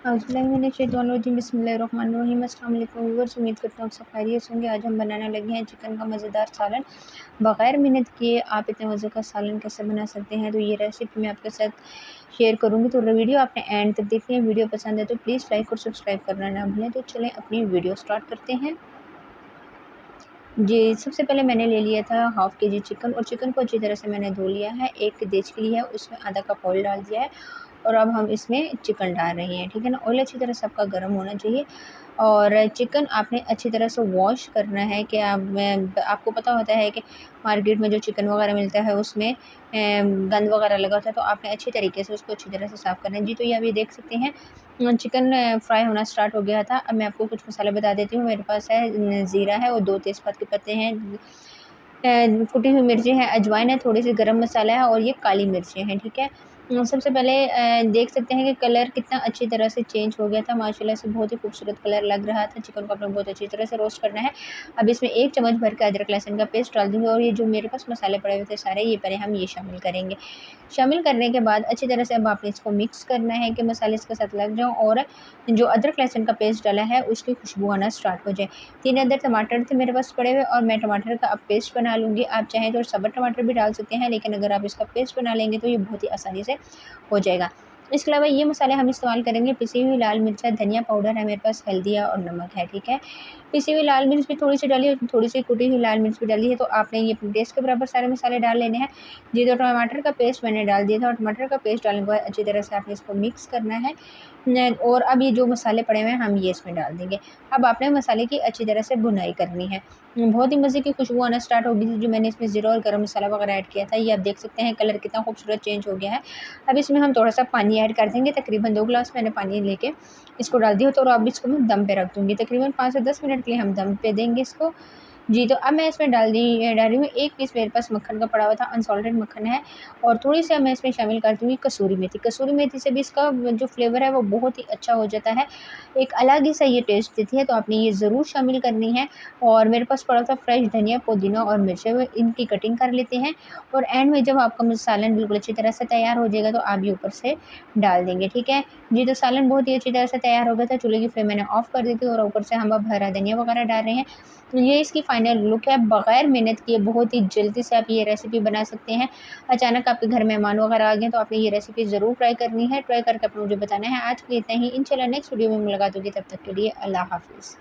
औज़ुबिल्लाहिमिनश्शैतानिर्रजीम बिस्मिल्लाहिर्रहमानिर्रहीम। अस्सलाम वालेकुम व्यूअर्स, उम्मीद करता हूँ सब खैरियत से होंगे। आज हम बनाने लगे हैं चिकन का मज़ेदार सालन। बग़ैर मेहनत किए आप इतने मज़े का सालन कैसे बना सकते हैं, तो ये रेसिपी मैं आपके साथ शेयर करूँगी। तो वीडियो आपने एंड तक देखनी है। वीडियो पसंद है तो प्लीज़ लाइक और सब्सक्राइब करना ना भूलें। तो चलें अपनी वीडियो स्टार्ट करते हैं। जी, सबसे पहले मैंने ले लिया था हाफ़ केजी चिकन, और चिकन को अच्छी तरह से मैंने धो लिया है। एक देचकी है, उसमें आधा कप ऑयल डाल दिया है, और अब हम इसमें चिकन डाल रहे हैं, ठीक है ना। ऑयल अच्छी तरह से आपका गर्म होना चाहिए, और चिकन आपने अच्छी तरह से वॉश करना है। कि आपको पता होता है कि मार्केट में जो चिकन वगैरह मिलता है उसमें गंद वगैरह लगा होता है, तो आपने अच्छी तरीके से उसको अच्छी तरह से साफ़ करना है। जी, तो ये अभी देख सकते हैं चिकन फ्राई होना स्टार्ट हो गया था। अब मैं आपको कुछ मसाले बता देती हूँ। मेरे पास है ज़ीरा है, और 2 तेज़पात के पत्ते हैं, कुटी हुई मिर्ची है, अजवाइन है, थोड़ी-सी गरम मसाला है, और ये काली मिर्चें हैं, ठीक है। सबसे पहले देख सकते हैं कि कलर कितना अच्छी तरह से चेंज हो गया था, माशाल्लाह से बहुत ही खूबसूरत कलर लग रहा था। चिकन को आपने बहुत अच्छी तरह से रोस्ट करना है। अब इसमें 1 चम्मच भर के अदरक लहसुन का पेस्ट डाल दूँगी, और ये जो मेरे पास मसाले पड़े हुए थे सारे, ये पहले हम ये शामिल करेंगे। शामिल करने के बाद अच्छी तरह से अब आपने इसको मिक्स करना है कि मसाले इसके साथ लग जाएँ, और जो अदरक लहसुन का पेस्ट डाला है उसकी खुशबू आना स्टार्ट हो जाए। 3 अदर टमाटर थे मेरे पास पड़े हुए, और मैं टमाटर का अब पेस्ट बना लूँगी। आप चाहें तो सब्ज़ टमाटर भी डाल सकते हैं, लेकिन अगर आप इसका पेस्ट बना लेंगे तो ये बहुत ही आसानी से हो जाएगा। इसके अलावा ये मसाले हम इस्तेमाल करेंगे। पिसी हुई लाल मिर्च है, धनिया पाउडर है मेरे पास, हल्दी है, और नमक है, ठीक है। पिसी हुई लाल मिर्च भी थोड़ी-सी डाली है, थोड़ी-सी कुटी हुई लाल मिर्च भी डाली है, तो आपने ये अपने टेस्ट के बराबर सारे मसाले डाल लेने हैं। जी, तो टमाटर का पेस्ट मैंने डाल दिया था, और टमाटर का पेस्ट डालने के बाद अच्छी तरह से आपने इसको मिक्स करना है। और अब ये जो मसाले पड़े हुए हैं हम ये इसमें डाल देंगे। अब आपने मसाले की अच्छी तरह से भुनाई करनी है। बहुत ही मज़े की खुशबू आना स्टार्ट हो गई थी, जो मैंने इसमें ज़ीरा और गरम मसाला वगैरह ऐड किया था। ये आप देख सकते हैं कलर कितना खूबसूरत चेंज हो गया है। अब इसमें हम थोड़ा-सा पानी ऐड कर देंगे, तकरीबन 2 गिलास मैंने पानी लेके इसको डाल दिया, तो अब इसको मैं दम पे रख दूँगी। तकरीबन 5 से 10 मिनट के लिए हम दम पे देंगे इसको। जी, तो अब मैं इसमें डाल रही हूँ 1 पीस मेरे पास मक्खन का पड़ा हुआ था, अनसॉल्टेड मक्खन है, और थोड़ी-सी अब मैं इसमें शामिल कर दूँगी कसूरी मेथी। कसूरी मेथी से भी इसका जो फ्लेवर है वो बहुत ही अच्छा हो जाता है, एक अलग ही सा ये टेस्ट देती है, तो आपने ये ज़रूर शामिल करनी है। और मेरे पास पड़ा था फ्रेश धनिया, पुदीना और मिर्चें, वो इनकी कटिंग कर लेते हैं, और एंड में जब आपका सालन बिल्कुल अच्छी तरह से तैयार हो जाएगा, तो आप ये ऊपर से डाल देंगे, ठीक है। जी, तो सालन बहुत ही अच्छी तरह से तैयार हो गया था। चूल्हे की फ्लेम मैंने ऑफ कर दी थी, और ऊपर से हम अब हरा धनिया वगैरह डाल रहे हैं। ये इसकी फाइनल लुक है। बग़ैर मेहनत किए बहुत ही जल्दी से आप ये रेसिपी बना सकते हैं। अचानक आपके घर मेहमान वगैरह आ गए, तो आपने ये रेसिपी ज़रूर ट्राई करनी है। ट्राई करके अपना मुझे बताना है। आज के लिए इतना ही। इंशाल्लाह नेक्स्ट वीडियो में मुलाकात होगी, तब तक के लिए अल्लाह हाफ़िज़।